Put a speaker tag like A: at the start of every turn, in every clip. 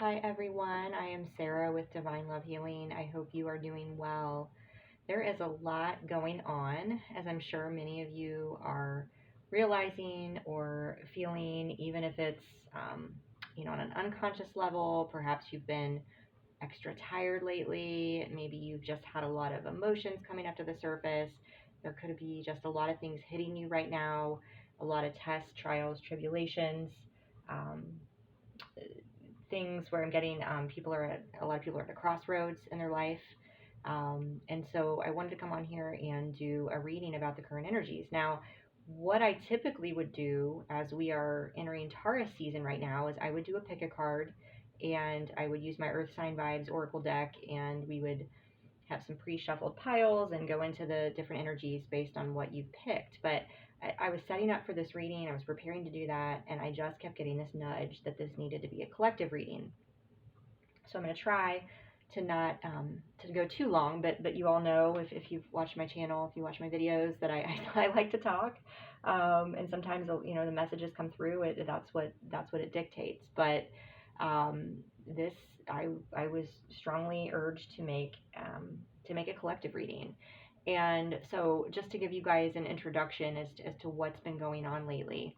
A: Hi everyone, I am Sarah with Divine Love Healing. I hope you are doing well. There is a lot going on, as I'm sure many of you are realizing or feeling, even if it's, on an unconscious level. Perhaps you've been extra tired lately. Maybe you've just had a lot of emotions coming up to the surface. There could be just a lot of things hitting you right now, a lot of tests, trials, tribulations. Um, Things where I'm getting a lot of people are at a crossroads in their life. And so I wanted to come on here and do a reading about the current energies. Now, what I typically would do as we are entering Taurus season right now is I would do a pick a card, and I would use my Earth Sign Vibes Oracle deck, and we would have some pre-shuffled piles and go into the different energies based on what you picked. But I was setting up for this reading, I was preparing to do that, and I just kept getting this nudge that this needed to be a collective reading. So I'm going to try to not to go too long, but you all know, if you've watched my channel, if you watch my videos, that I like to talk, and sometimes the messages come through. That's what it dictates. But this I was strongly urged to make a collective reading. And so just to give you guys an introduction as to what's been going on lately,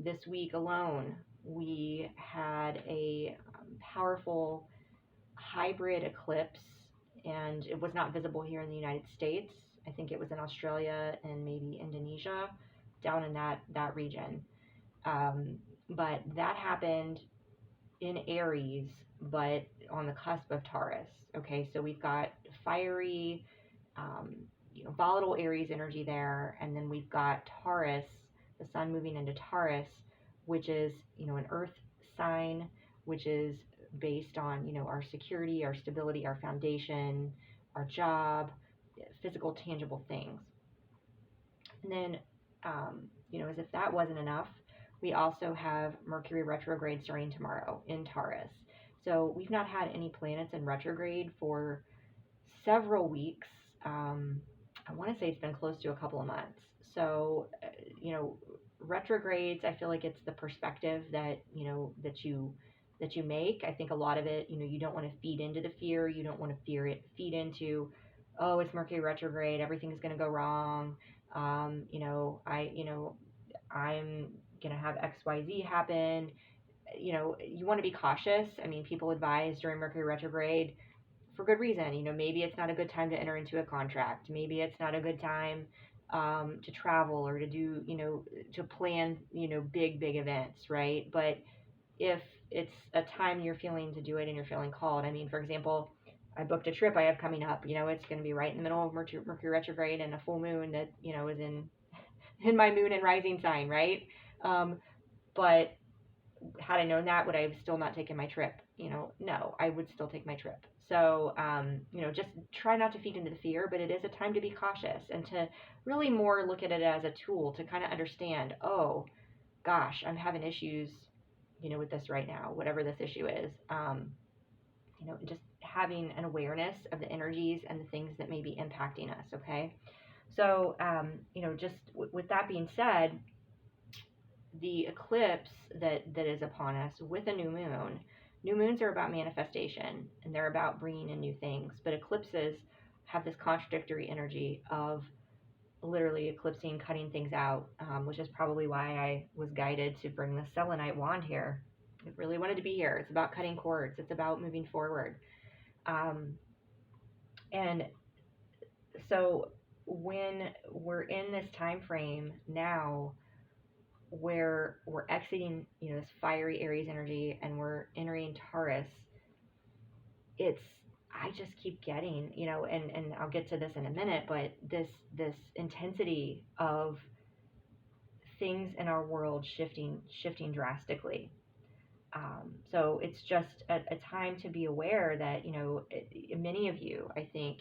A: this week alone, we had a powerful hybrid eclipse, and it was not visible here in the United States. I think it was in Australia and maybe Indonesia, down in that region. But that happened in Aries, but on the cusp of Taurus. Okay, so we've got fiery, volatile Aries energy there, and then we've got Taurus, the sun moving into Taurus, which is, an earth sign, which is based on, our security, our stability, our foundation, our job, physical, tangible things. And then, as if that wasn't enough, we also have Mercury retrograde starting tomorrow in Taurus. So we've not had any planets in retrograde for several weeks. I want to say it's been close to a couple of months. So, retrogrades, I feel like it's the perspective that you make. I think a lot of it, you don't want to feed into the fear. You don't want to feed into, oh, it's Mercury retrograde, everything's going to go wrong. I'm going to have XYZ happen. You want to be cautious. I mean, people advise during Mercury retrograde for good reason. Maybe it's not a good time to enter into a contract. Maybe it's not a good time to travel or to do, to plan, big events, right? But if it's a time you're feeling to do it and you're feeling called, I mean, for example, I booked a trip I have coming up. It's going to be right in the middle of Mercury retrograde and a full moon that, is in my moon and rising sign, right? But had I known that, would I have still not taken my trip? No, I would still take my trip. So, just try not to feed into the fear, but it is a time to be cautious and to really more look at it as a tool to kind of understand, oh, gosh, I'm having issues, with this right now, whatever this issue is. Just having an awareness of the energies and the things that may be impacting us, okay? So, just with that being said, the eclipse that is upon us with a new moons are about manifestation, and they're about bringing in new things, but eclipses have this contradictory energy of literally eclipsing, cutting things out, which is probably why I was guided to bring the selenite wand here. I really wanted to be here. It's about cutting cords. It's about moving forward. And so when we're in this time frame now, where we're exiting, this fiery Aries energy and we're entering Taurus, I just keep getting, and I'll get to this in a minute, but this intensity of things in our world shifting drastically. So it's just a time to be aware that, many of you, I think,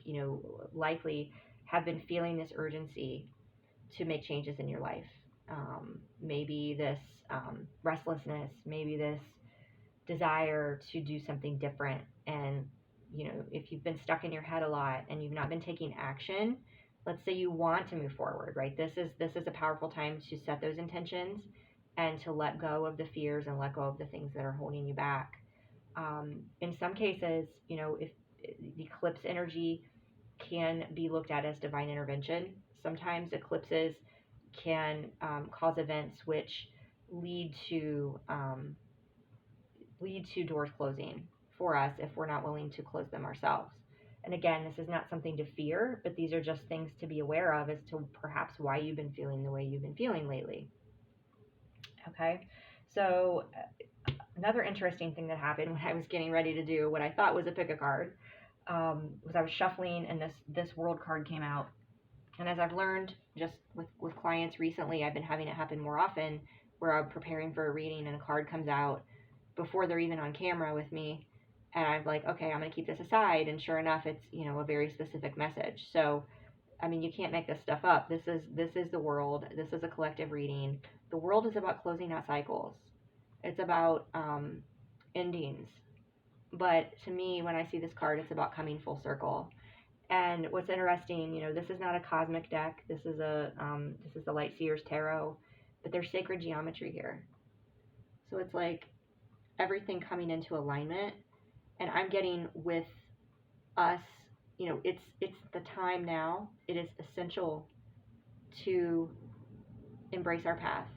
A: likely have been feeling this urgency to make changes in your life. Maybe this restlessness, maybe this desire to do something different. And, if you've been stuck in your head a lot and you've not been taking action, let's say you want to move forward, right? This is a powerful time to set those intentions and to let go of the fears and let go of the things that are holding you back. In some cases, if the eclipse energy can be looked at as divine intervention. Sometimes eclipses can cause events which lead to doors closing for us if we're not willing to close them ourselves. And again, this is not something to fear, but these are just things to be aware of as to perhaps why you've been feeling the way you've been feeling lately. Okay, so another interesting thing that happened when I was getting ready to do what I thought was a pick a card was I was shuffling and this world card came out. And as I've learned just with clients recently, I've been having it happen more often where I'm preparing for a reading and a card comes out before they're even on camera with me. And I'm like, okay, I'm going to keep this aside. And sure enough, it's, a very specific message. So, I mean, you can't make this stuff up. This is the world. This is a collective reading. The world is about closing out cycles. It's about endings. But to me, when I see this card, it's about coming full circle. And what's interesting, this is not a cosmic deck. This is the Light Seers Tarot, but there's sacred geometry here. So it's like everything coming into alignment. And I'm getting with us, it's the time now. It is essential to embrace our path.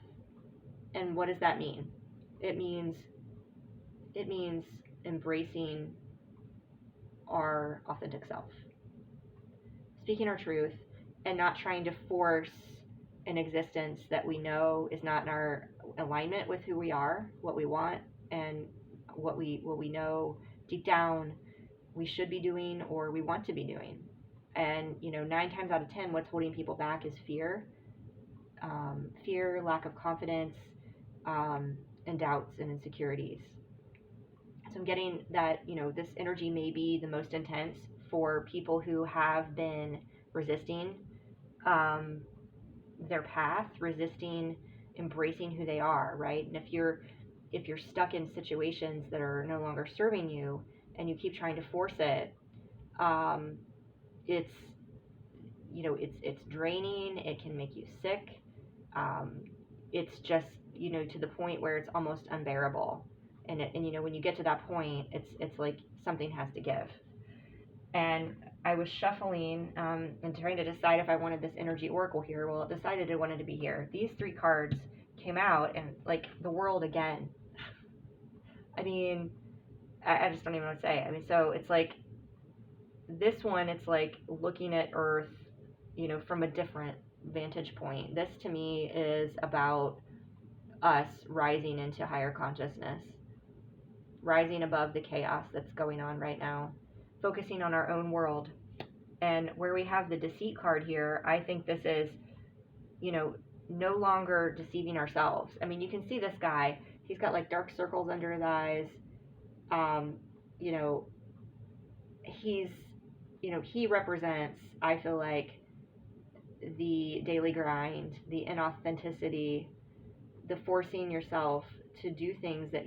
A: And what does that mean? It means embracing our authentic self. Speaking our truth and not trying to force an existence that we know is not in our alignment with who we are, what we want, and what we know deep down we should be doing or we want to be doing. And 9 times out of 10, what's holding people back is fear, lack of confidence, and doubts and insecurities. So I'm getting that this energy may be the most intense for people who have been resisting their path, resisting embracing who they are, right? And if you're stuck in situations that are no longer serving you and you keep trying to force it, it's it's draining. It can make you sick. It's just to the point where it's almost unbearable. And when you get to that point, it's like something has to give. And I was shuffling and trying to decide if I wanted this energy oracle here. Well, it decided it wanted to be here. These 3 cards came out, and like the world again. I mean, I just don't even know what to say. I mean, so it's like this one. It's like looking at Earth, from a different vantage point. This to me is about us rising into higher consciousness, rising above the chaos that's going on right now, focusing on our own world. And where we have the deceit card here, I think this is, no longer deceiving ourselves. I mean, you can see this guy, he's got like dark circles under his eyes. He's, he represents, I feel like, the daily grind, the inauthenticity, the forcing yourself to do things that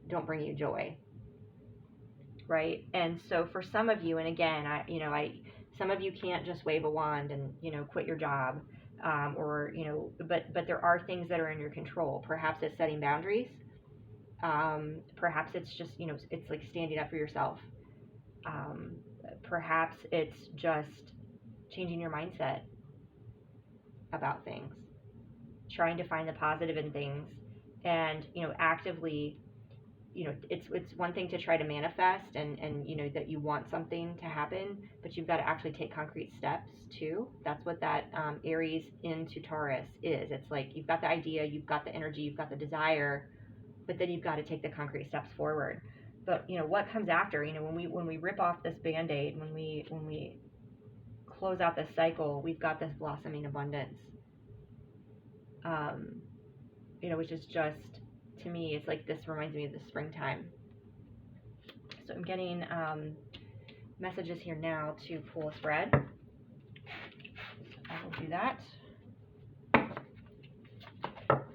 A: don't bring you joy, right? And so for some of you, and again, some of you can't just wave a wand and quit your job, but there are things that are in your control. Perhaps it's setting boundaries. Perhaps it's just it's like standing up for yourself. Perhaps it's just changing your mindset about things, trying to find the positive in things, and actively. It's one thing to try to manifest and that you want something to happen, but you've got to actually take concrete steps too. That's what that Aries into Taurus is. It's like you've got the idea, you've got the energy, you've got the desire, but then you've got to take the concrete steps forward. But what comes after? When we rip off this Band-Aid, when we close out this cycle, we've got this blossoming abundance. Which is just, to me, it's like this reminds me of the springtime. So I'm getting messages here now to pull a spread. I will do that. And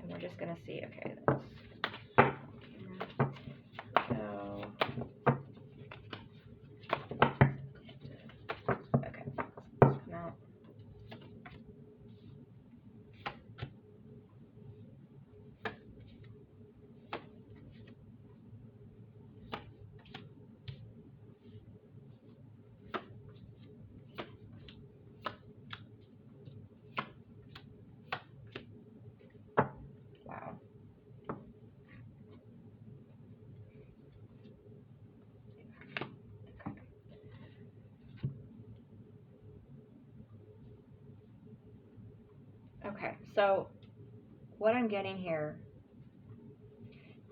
A: we're just going to see, okay, so, okay, come out. Okay, so what I'm getting here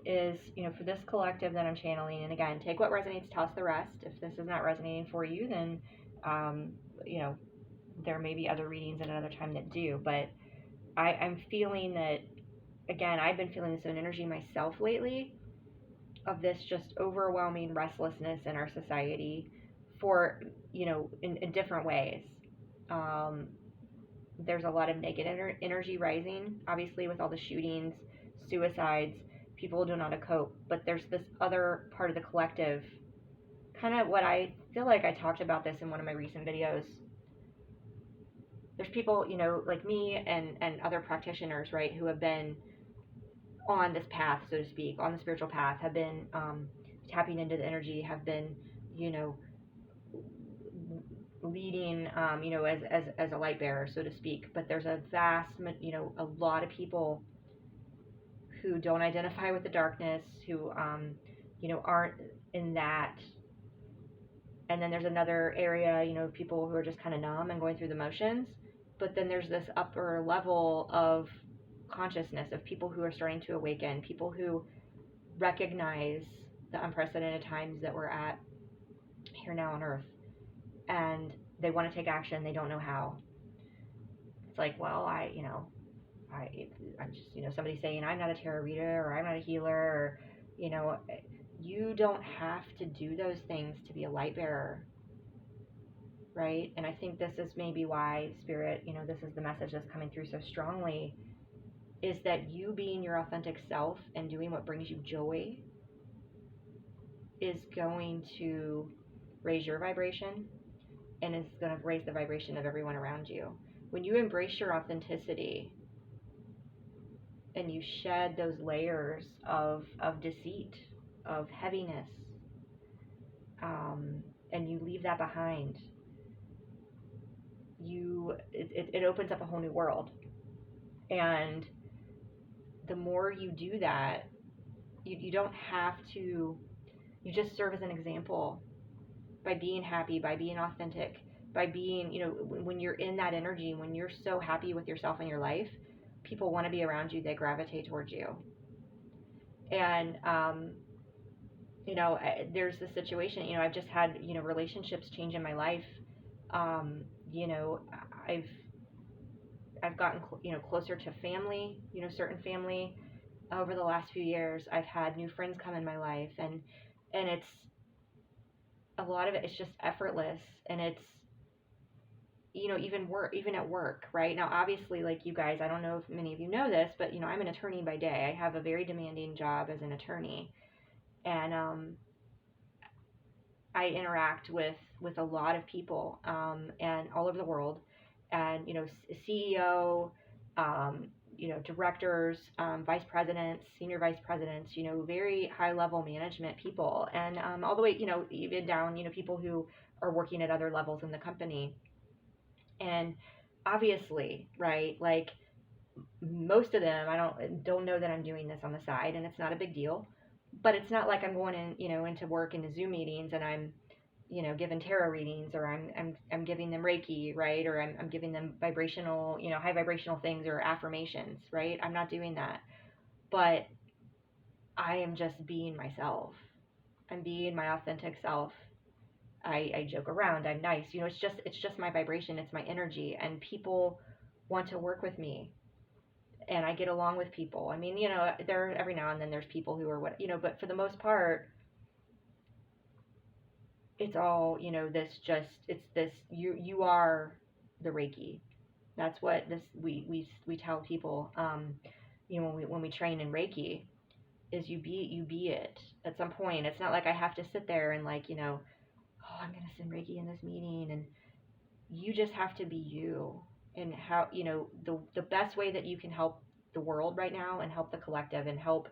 A: is, for this collective that I'm channeling, and again, take what resonates, toss the rest. If this is not resonating for you, then, you know, there may be other readings at another time that do. But I'm feeling that, again, I've been feeling this in energy myself lately, of this just overwhelming restlessness in our society for, in different ways. There's a lot of negative energy rising, obviously, with all the shootings, suicides, people don't know how to cope. But there's this other part of the collective, kind of what I feel like I talked about this in one of my recent videos. There's people, like me and other practitioners, right, who have been on this path, so to speak, on the spiritual path, have been tapping into the energy, have been, leading, as a light bearer, so to speak. But there's a vast, a lot of people who don't identify with the darkness, who, aren't in that. And then there's another area, people who are just kind of numb and going through the motions. But then there's this upper level of consciousness of people who are starting to awaken, people who recognize the unprecedented times that we're at here now on Earth. And they want to take action, they don't know how. It's like, well, I'm just, somebody saying I'm not a tarot reader, or I'm not a healer, or, you don't have to do those things to be a light bearer, right? And I think this is maybe why Spirit, this is the message that's coming through so strongly, is that you being your authentic self and doing what brings you joy is going to raise your vibration, and is going to raise the vibration of everyone around you. When you embrace your authenticity and you shed those layers of deceit, of heaviness, and you leave that behind, it opens up a whole new world. And the more you do that, you don't have to, you just serve as an example by being happy, by being authentic, by being, when you're in that energy, when you're so happy with yourself and your life, people want to be around you, they gravitate towards you. And, there's this situation, I've just had, relationships change in my life. I've gotten, closer to family, certain family over the last few years. I've had new friends come in my life, and it's, a lot of it's just effortless, and it's, even at work, right? Now, obviously, like you guys, I don't know if many of you know this, but, I'm an attorney by day. I have a very demanding job as an attorney, and I interact with a lot of people, and all over the world, and, CEO, directors, vice presidents, senior vice presidents, very high level management people, and all the way, even down, people who are working at other levels in the company. And obviously, right, like most of them, I don't know that I'm doing this on the side, and it's not a big deal. But it's not like I'm going in, into work into Zoom meetings, and I'm, giving tarot readings, or I'm giving them Reiki, right? Or I'm giving them vibrational, high vibrational things, or affirmations, right? I'm not doing that. But I am just being myself. I'm being my authentic self. I joke around. I'm nice. It's just my vibration. It's my energy, and people want to work with me, and I get along with people. I mean, there every now and then there's people who are but for the most part, it's all, it's this, you are the Reiki. That's what this, we tell people, when we train in Reiki, is you be it at some point. It's not like I have to sit there and like, oh, I'm going to send Reiki in this meeting, and you just have to be you. And how, the best way that you can help the world right now, and help the collective, and help,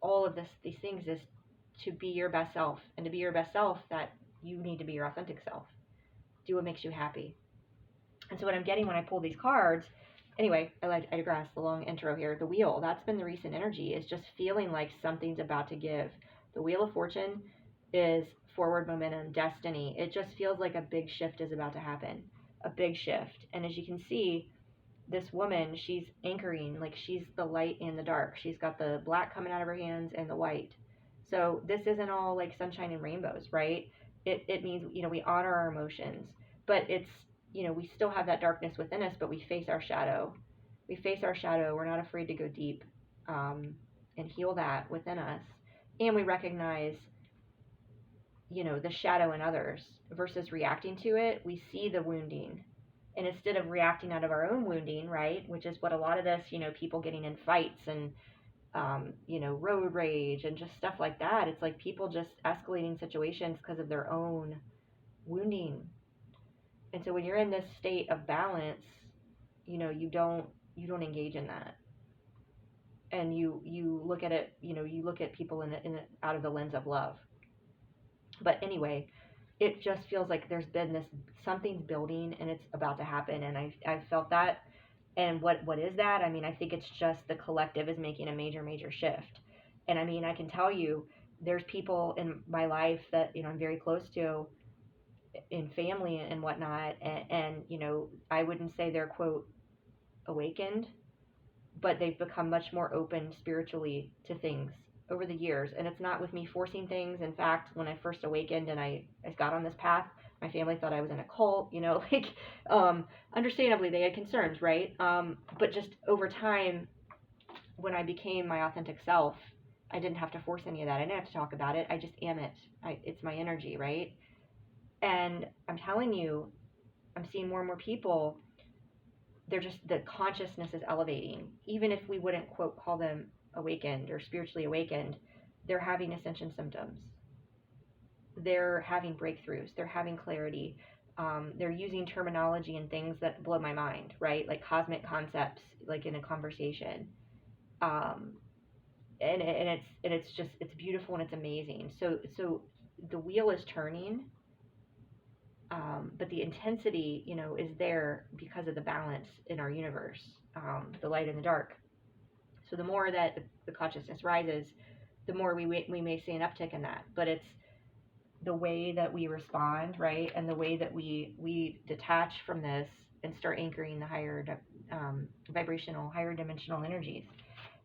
A: all of these things, is to be your best self. And to be your best self, that you need to be your authentic self. Do what makes you happy. And so what I'm getting when I pull these cards, anyway, I digress, the long intro here. The wheel, that's been the recent energy, is just feeling like something's about to give. The Wheel of Fortune is forward momentum, destiny. It just feels like a big shift is about to happen. A big shift. And as you can see, this woman, she's anchoring, like she's the light and the dark. She's got the black coming out of her hands and the white. So this isn't all like sunshine and rainbows, right? It means, we honor our emotions, but it's, we still have that darkness within us, but we face our shadow. We face our shadow. We're not afraid to go deep, and heal that within us. And we recognize, the shadow in others versus reacting to it. We see the wounding. And instead of reacting out of our own wounding, right, which is what a lot of this, people getting in fights and, road rage and just stuff like that. It's like people just escalating situations because of their own wounding. And so when you're in this state of balance, you don't engage in that. And you look at it, you look at people out of the lens of love. But anyway, it just feels like there's been this, something's building and it's about to happen. And I felt that. And what is that? I mean, I think it's just the collective is making a major shift. And I mean, I can tell you, there's people in my life that, I'm very close to, in family and whatnot. And I wouldn't say they're, quote, awakened, but they've become much more open spiritually to things over the years. And it's not with me forcing things. In fact, when I first awakened and I got on this path, my family thought I was in a cult, understandably they had concerns, right? But just over time, when I became my authentic self, I didn't have to force any of that. I didn't have to talk about it. I just am it. It's my energy, right? And I'm telling you, I'm seeing more and more people, the consciousness is elevating. Even if we wouldn't, quote, call them awakened or spiritually awakened, they're having ascension symptoms. They're having breakthroughs. They're having clarity. They're using terminology and things that blow my mind, right? Like cosmic concepts, like in a conversation. And it's beautiful and it's amazing. So the wheel is turning, but the intensity, is there because of the balance in our universe, the light and the dark. So the more that the consciousness rises, the more we may see an uptick in that. But it's the way that we respond, right? And the way that we detach from this and start anchoring the higher vibrational, higher dimensional energies.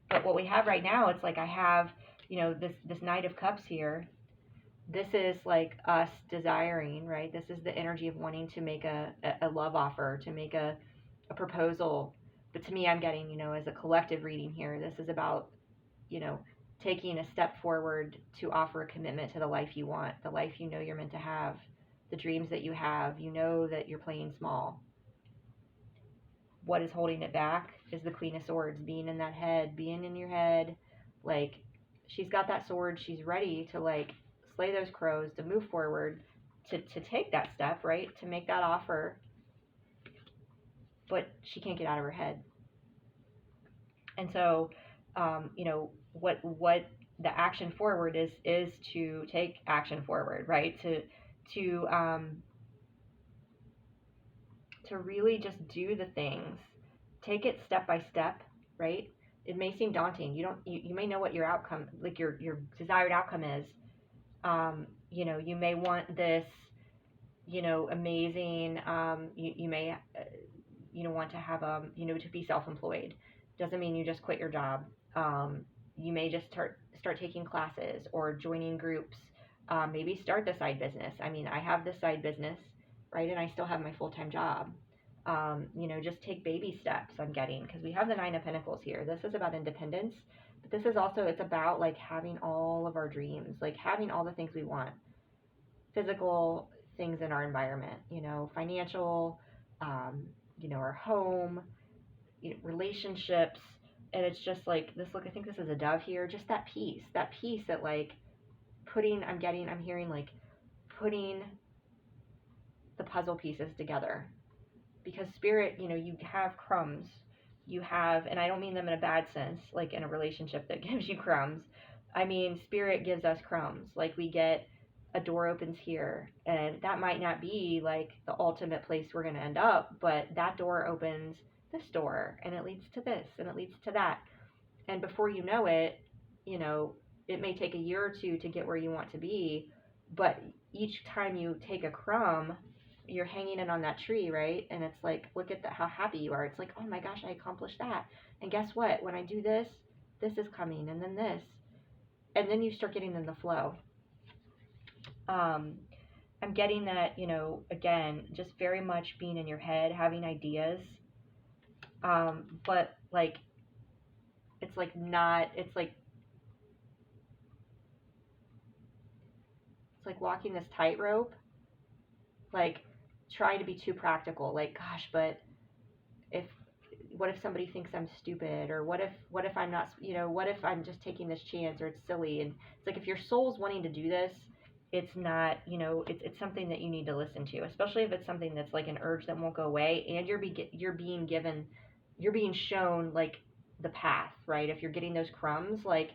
A: But what we have right now, it's like I have, this Knight of Cups here. This is like us desiring, right? This is the energy of wanting to make a love offer, to make a proposal. But to me, I'm getting, as a collective reading here, this is about, taking a step forward to offer a commitment to the life you want, the life you're meant to have, the dreams that you have, that you're playing small. What is holding it back is the Queen of Swords, being in that head, being in your head. Like, she's got that sword, she's ready to, like, slay those crows, to move forward, to take that step, right? To make that offer. But she can't get out of her head. And so, what the action forward is to take action forward, right? To really just do the things, take it step by step, right? It may seem daunting. You may know what your outcome, like your desired outcome is. You may want this, amazing. You may, want to have to be self-employed. Doesn't mean you just quit your job. You may just start taking classes or joining groups. Maybe start the side business. I mean, I have this side business, right? And I still have my full-time job. Just take baby steps. I'm getting, because we have the Nine of Pentacles here. This is about independence, but this is also, it's about like having all of our dreams, like having all the things we want, physical things in our environment, financial, our home, relationships. And it's just like this, look, I think this is a dove here, just that peace that like I'm hearing like putting the puzzle pieces together. Because spirit, you have crumbs, and I don't mean them in a bad sense, like in a relationship that gives you crumbs. I mean, spirit gives us crumbs. Like we get a door opens here, and that might not be like the ultimate place we're going to end up, but that door opens this door, and it leads to this, and it leads to that. And before you know it, it may take a year or two to get where you want to be, but each time you take a crumb, you're hanging it on that tree, right? And it's like, look at how happy you are. It's like, oh my gosh, I accomplished that. And guess what? When I do this, this is coming, and then this, and then you start getting in the flow. I'm getting that, again, just very much being in your head, having ideas, but like, it's like not, it's like walking this tightrope, like trying to be too practical, like, gosh, but if, what if somebody thinks I'm stupid, or what if I'm not, what if I'm just taking this chance, or it's silly. And it's like, if your soul's wanting to do this, it's not, it's something that you need to listen to, especially if it's something that's like an urge that won't go away, and you're being shown like the path, right? If you're getting those crumbs, like,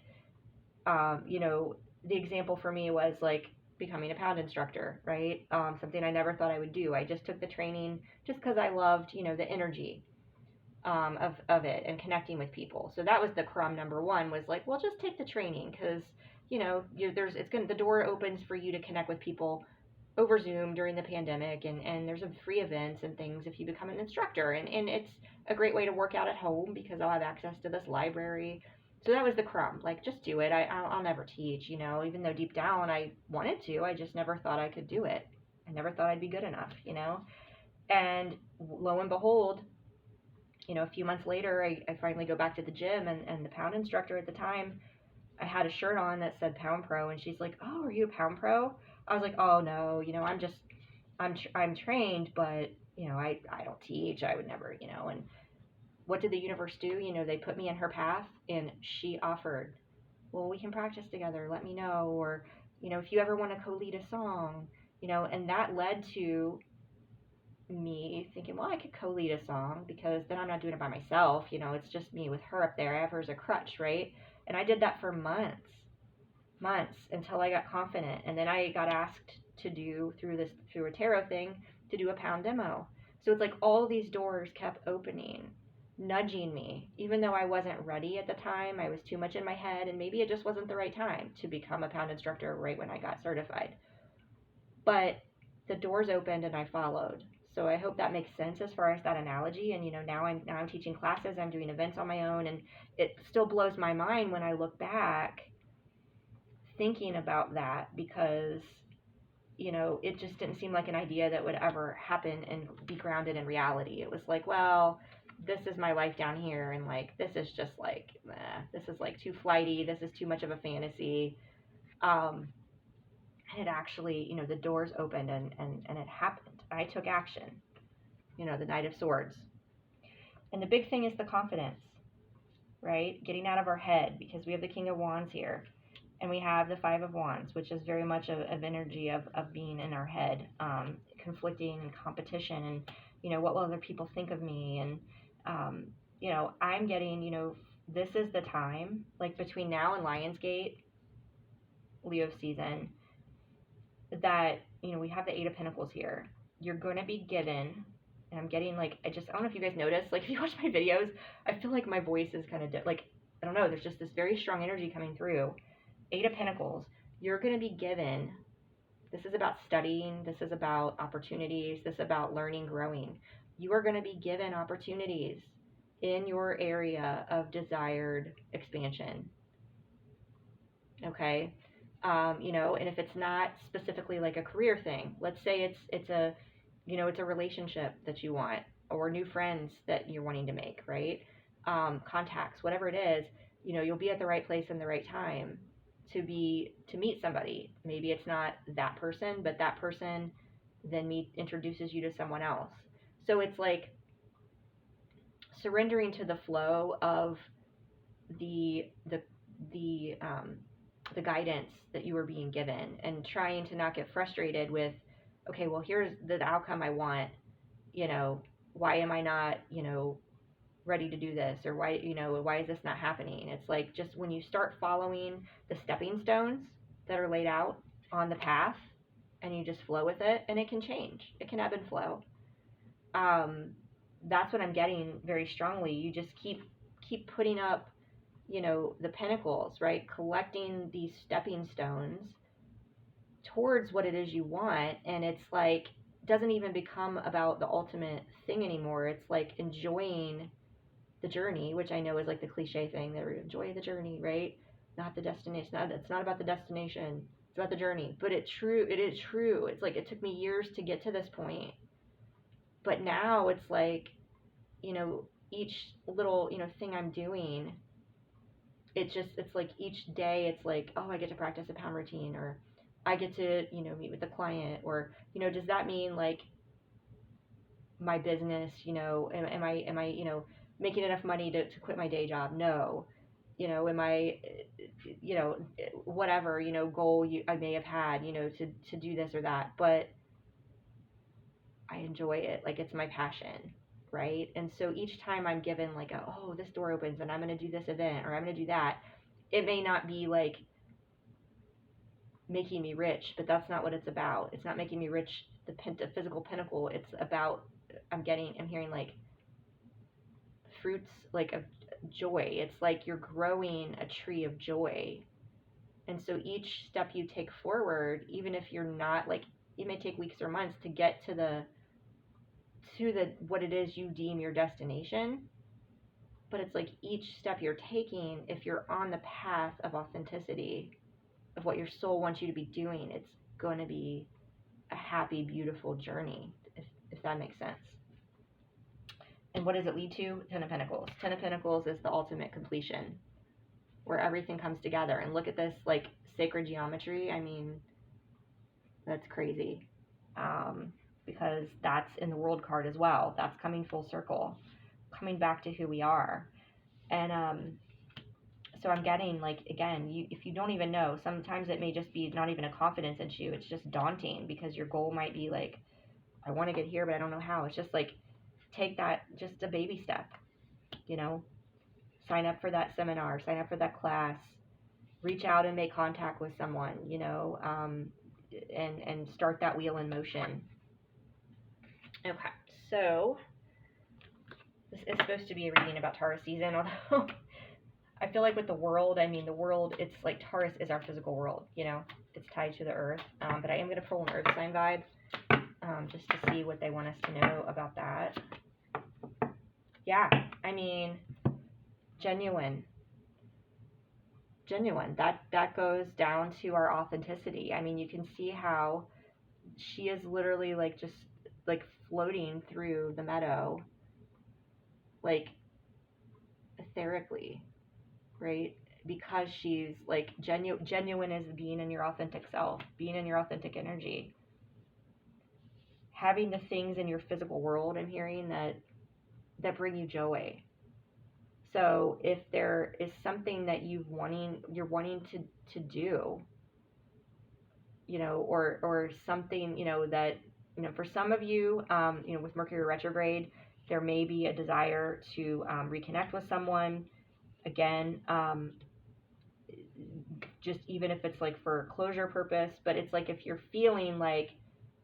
A: the example for me was like becoming a pound instructor, right? Something I never thought I would do. I just took the training just because I loved, the energy of it and connecting with people. So that was the crumb number one, was like, well, just take the training, because the door opens for you to connect with people over Zoom during the pandemic, and there's free events and things if you become an instructor, and it's a great way to work out at home because I'll have access to this library. So that was the crumb, like, just do it. I'll never teach, even though deep down I wanted to. I just never thought I could do it. I never thought I'd be good enough, and lo and behold, a few months later, I finally go back to the gym, and the pound instructor at the time, I had a shirt on that said Pound Pro, and she's like, oh, are you a Pound Pro? I was like, oh no, I'm trained, but I don't teach. I would never, and what did the universe do? They put me in her path, and she offered, well, we can practice together, let me know, or if you ever want to co-lead a song, and that led to me thinking, well, I could co-lead a song, because then I'm not doing it by myself, it's just me with her up there. I have her as a crutch, right? And I did that for months until I got confident, and then I got asked to do through a tarot thing, to do a pound demo. So it's like all these doors kept opening, nudging me, even though I wasn't ready at the time. I was too much in my head, and maybe it just wasn't the right time to become a pound instructor right when I got certified. But the doors opened and I followed. So I hope that makes sense as far as that analogy. And now I'm teaching classes, I'm doing events on my own, and it still blows my mind when I look back thinking about that, because it just didn't seem like an idea that would ever happen and be grounded in reality. It was like, well, this is my life down here, and like, this is just like, this is like too flighty, this is too much of a fantasy. And it actually, the doors opened, and it happened. I took action, the Knight of Swords. And the big thing is the confidence, right? Getting out of our head, because we have the King of Wands here, and we have the Five of Wands, which is very much of energy of being in our head, conflicting and competition, and, what will other people think of me? And, I'm getting, this is the time, like between now and Lionsgate, Leo season, that, we have the Eight of Pentacles here. You're going to be given, and I'm getting like, I don't know if you guys notice, like if you watch my videos, I feel like my voice is kind of, like, I don't know, there's just this very strong energy coming through. Eight of Pentacles, you're going to be given, this is about studying, this is about opportunities, this is about learning, growing. You are going to be given opportunities in your area of desired expansion. Okay? And if it's not specifically like a career thing, let's say it's a, it's a relationship that you want, or new friends that you're wanting to make, right? Contacts, whatever it is, you'll be at the right place in the right time to meet somebody. Maybe it's not that person, but that person then introduces you to someone else. So it's like surrendering to the flow of the guidance that you were being given, and trying to not get frustrated with, okay, well, here's the outcome I want, why am I not, ready to do this, or why is this not happening? It's like, just when you start following the stepping stones that are laid out on the path, and you just flow with it, and it can change, it can ebb and flow. That's what I'm getting very strongly. You just keep putting up, the pentacles, right? Collecting these stepping stones towards what it is you want. And it's like, doesn't even become about the ultimate thing anymore. It's like enjoying the journey, which I know is like the cliche thing that we enjoy the journey, right? Not the destination. It's not about the destination. It's about the journey. But it is true. It's like it took me years to get to this point. But now it's like, each little, thing I'm doing, it's like each day it's like, oh, I get to practice a pound routine, or I get to, meet with a client, or, does that mean like my business, am I, making enough money to quit my day job? No. Am I, whatever, goal I may have had, to do this or that, but I enjoy it. Like it's my passion. Right. And so each time I'm given like oh, this door opens and I'm going to do this event or I'm going to do that, it may not be like making me rich, but that's not what it's about. It's not making me rich, the physical pinnacle. It's about, I'm hearing like fruits like of joy. It's like you're growing a tree of joy. And so each step you take forward, even if you're not like, it may take weeks or months to get to the what it is you deem your destination, but it's like each step you're taking, if you're on the path of authenticity, of what your soul wants you to be doing, it's going to be a happy, beautiful journey, if that makes sense. And what does it lead to? Ten of Pentacles. Ten of Pentacles is the ultimate completion, where everything comes together. And look at this, like, sacred geometry. I mean, that's crazy. Because that's in the world card as well. That's coming full circle, coming back to who we are. And so I'm getting, like, again, if you don't even know, sometimes it may just be not even a confidence issue. It's just daunting because your goal might be like, I want to get here, but I don't know how. It's just like, take that, just a baby step, sign up for that seminar, sign up for that class, reach out and make contact with someone, and start that wheel in motion. Okay, so this is supposed to be a reading about Taurus season, although I feel like with the world, the world, it's like Taurus is our physical world, it's tied to the earth, but I am going to pull an earth sign vibe, just to see what they want us to know about that. Yeah, genuine, that goes down to our authenticity. You can see how she is literally like just like floating through the meadow, like etherically, right? Because she's like genuine is being in your authentic self, being in your authentic energy, having the things in your physical world, I'm hearing, that bring you joy. So if there is something that you're wanting to do, or something, that, for some of you, with Mercury retrograde, there may be a desire to reconnect with someone again, just even if it's like for closure purpose, but it's like if you're feeling like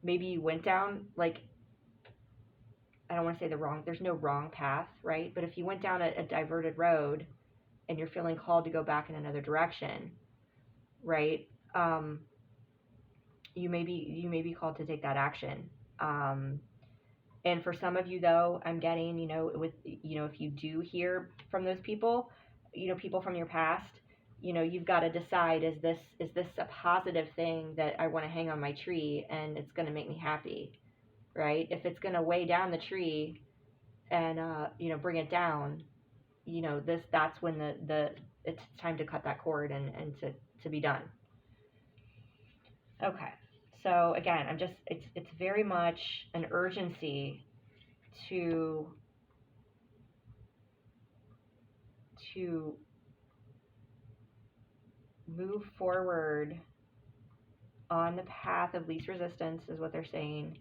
A: maybe you went down, like, I don't want to say there's no wrong path, right? But if you went down a diverted road and you're feeling called to go back in another direction, right? You may be called to take that action. And for some of you though, I'm getting, if you do hear from those people, people from your past, you've got to decide, is this a positive thing that I want to hang on my tree and it's going to make me happy? Right? If it's going to weigh down the tree and, bring it down, that's when it's time to cut that cord and to be done. Okay. So again, it's very much an urgency to move forward on the path of least resistance, is what they're saying,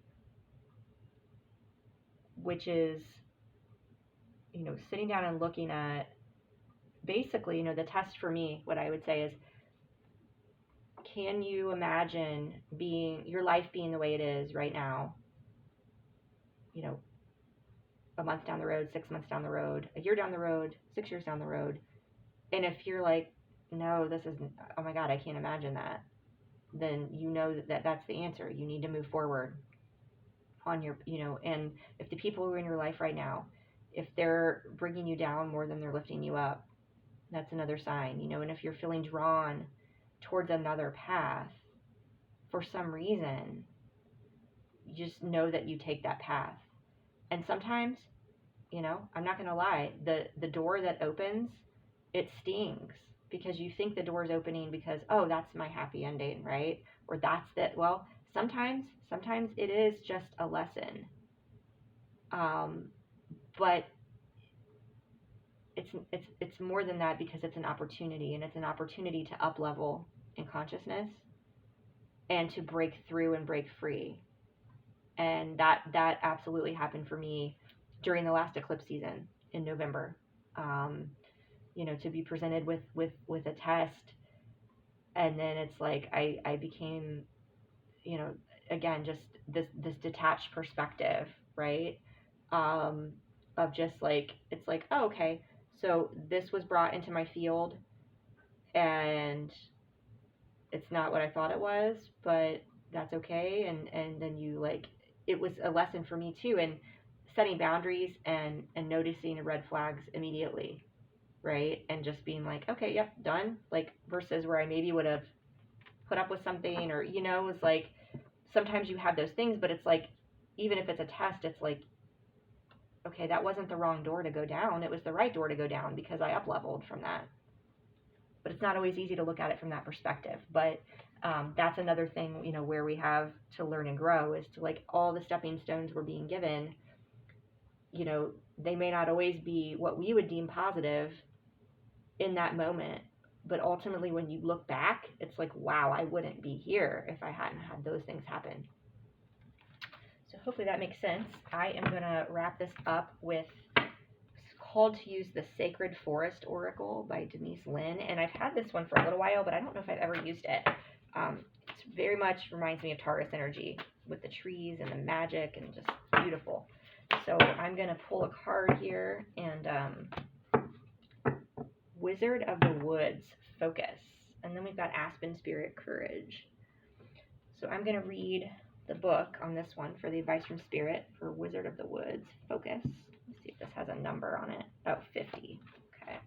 A: which is, sitting down and looking at, basically, the test for me, what I would say is, can you imagine your life being the way it is right now, a month down the road, 6 months down the road, a year down the road, 6 years down the road? And if you're like, no, this isn't, oh my God, I can't imagine that, then that's the answer. You need to move forward. on your, and if the people who are in your life right now, if they're bringing you down more than they're lifting you up, that's another sign, and if you're feeling drawn towards another path for some reason, you just know that you take that path. And sometimes, I'm not going to lie, the door that opens, it stings, because you think the door is opening because, oh, that's my happy ending, right? Or that's that. Well, sometimes it is just a lesson. But it's more than that, because it's an opportunity, and it's an opportunity to up level in consciousness and to break through and break free. And that absolutely happened for me during the last eclipse season in November. To be presented with a test, and then it's like I became, again, just this detached perspective, right? Of just like, it's like, oh, okay, so this was brought into my field, and it's not what I thought it was, but that's okay. And then you, like, it was a lesson for me too, and setting boundaries and noticing the red flags immediately, right? And just being like, okay, yep, done. Like, versus where I maybe would have put up with something, or, it's like, sometimes you have those things, but it's like, even if it's a test, it's like, okay, that wasn't the wrong door to go down. It was the right door to go down, because I up leveled from that. But it's not always easy to look at it from that perspective. But that's another thing, where we have to learn and grow, is to, like, all the stepping stones we're being given, they may not always be what we would deem positive in that moment. But ultimately, when you look back, it's like, wow, I wouldn't be here if I hadn't had those things happen. So hopefully that makes sense. I am going to wrap this up with, it's called To Use the Sacred Forest Oracle by Denise Lynn. And I've had this one for a little while, but I don't know if I've ever used it. It very much reminds me of Taurus energy, with the trees and the magic, and just beautiful. So I'm going to pull a card here, and Wizard of the Woods, Focus. And then we've got Aspen Spirit, Courage. So I'm going to read the book on this one for the advice from Spirit for Wizard of the Woods, Focus. Let's see if this has a number on it. Oh, 50. Okay.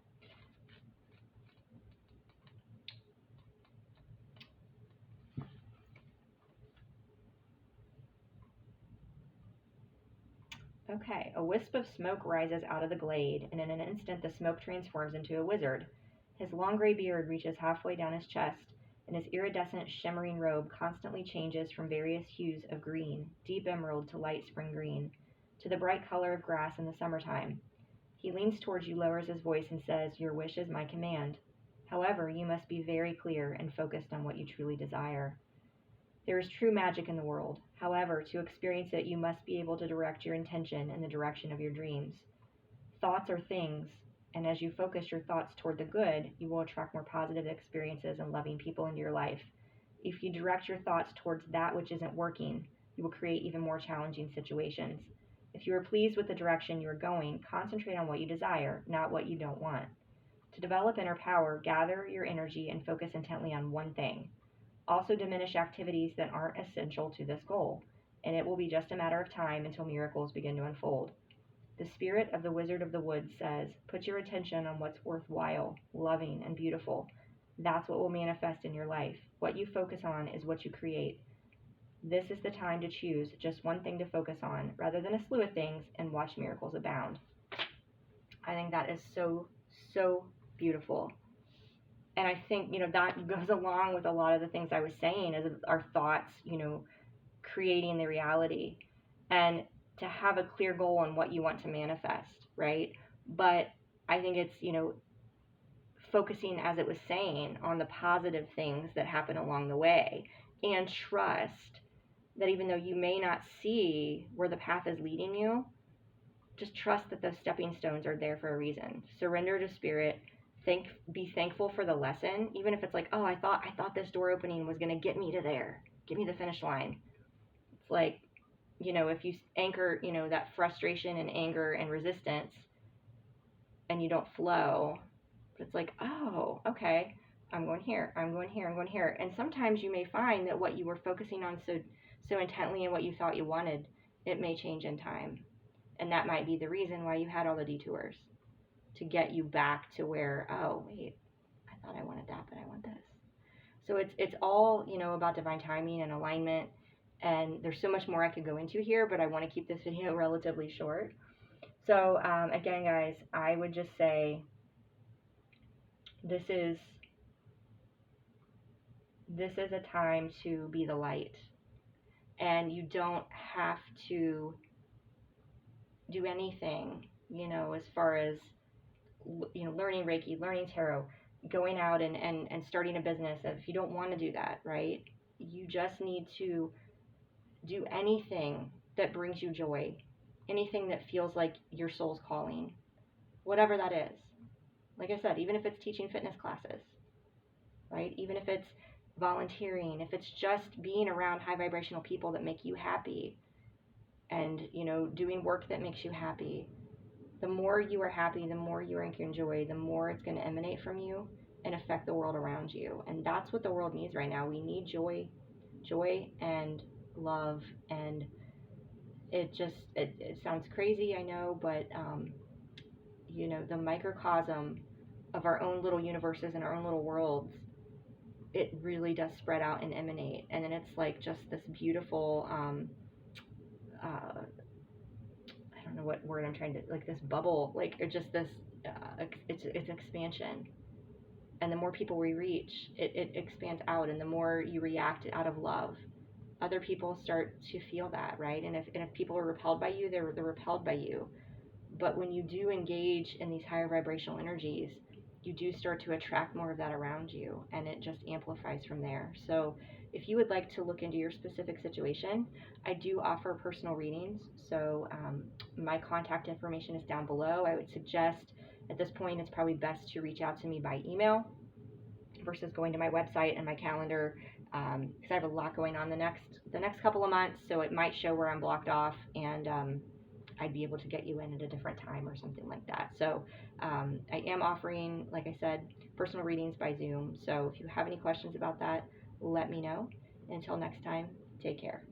A: Okay, a wisp of smoke rises out of the glade, and in an instant the smoke transforms into a wizard. His long gray beard reaches halfway down his chest, and his iridescent, shimmering robe constantly changes from various hues of green, deep emerald to light spring green, to the bright color of grass in the summertime. He leans towards you, lowers his voice, and says, "Your wish is my command. However, you must be very clear and focused on what you truly desire. There is true magic in the world. However, to experience it, you must be able to direct your intention in the direction of your dreams. Thoughts are things, and as you focus your thoughts toward the good, you will attract more positive experiences and loving people into your life. If you direct your thoughts towards that which isn't working, you will create even more challenging situations. If you are pleased with the direction you are going, concentrate on what you desire, not what you don't want. To develop inner power, gather your energy and focus intently on one thing. Also diminish activities that aren't essential to this goal, and it will be just a matter of time until miracles begin to unfold. The spirit of the Wizard of the Woods says, put your attention on what's worthwhile, loving, and beautiful. That's what will manifest in your life. What you focus on is what you create. This is the time to choose just one thing to focus on, rather than a slew of things, and watch miracles abound. I think that is so, so beautiful. And I think, that goes along with a lot of the things I was saying, is our thoughts, creating the reality. And to have a clear goal on what you want to manifest, right? But I think it's, focusing, as it was saying, on the positive things that happen along the way, and trust that even though you may not see where the path is leading you, just trust that those stepping stones are there for a reason. Surrender to Spirit. Be thankful for the lesson, even if it's like, oh, I thought this door opening was going to get me to there, get me to the finish line. It's like, if you anchor, that frustration and anger and resistance, and you don't flow, it's like, oh, okay, I'm going here, I'm going here, I'm going here. And sometimes you may find that what you were focusing on so intently and what you thought you wanted it may change in time. And that might be the reason why you had all the detours, to get you back to where, oh, wait, I thought I wanted that, but I want this. So it's all, about divine timing and alignment. And there's so much more I could go into here, but I want to keep this video relatively short. So again, guys, I would just say this is a time to be the light. And you don't have to do anything, as far as, learning Reiki, learning tarot, going out and starting a business. If you don't want to do that, right? You just need to do anything that brings you joy, anything that feels like your soul's calling, whatever that is. Like I said, even if it's teaching fitness classes, right? Even if it's volunteering, if it's just being around high vibrational people that make you happy, and, doing work that makes you happy. The more you are happy, the more you are in joy, the more it's going to emanate from you and affect the world around you. And that's what the world needs right now. We need joy and love. And it sounds crazy, I know, but, the microcosm of our own little universes and our own little worlds, it really does spread out and emanate. And then it's like just this beautiful, I don't know what word I'm trying to, like this bubble, like, or just this, it's expansion. And the more people we reach, it expands out. And the more you react out of love, other people start to feel that, right? And if people are repelled by you, they're repelled by you. But when you do engage in these higher vibrational energies, you do start to attract more of that around you, and it just amplifies from there. So if you would like to look into your specific situation, I do offer personal readings. So my contact information is down below. I would suggest at this point it's probably best to reach out to me by email versus going to my website and my calendar, because I have a lot going on the next couple of months. So it might show where I'm blocked off, and I'd be able to get you in at a different time or something like that. So I am offering, like I said, personal readings by Zoom. So if you have any questions about that, let me know. Until next time, take care.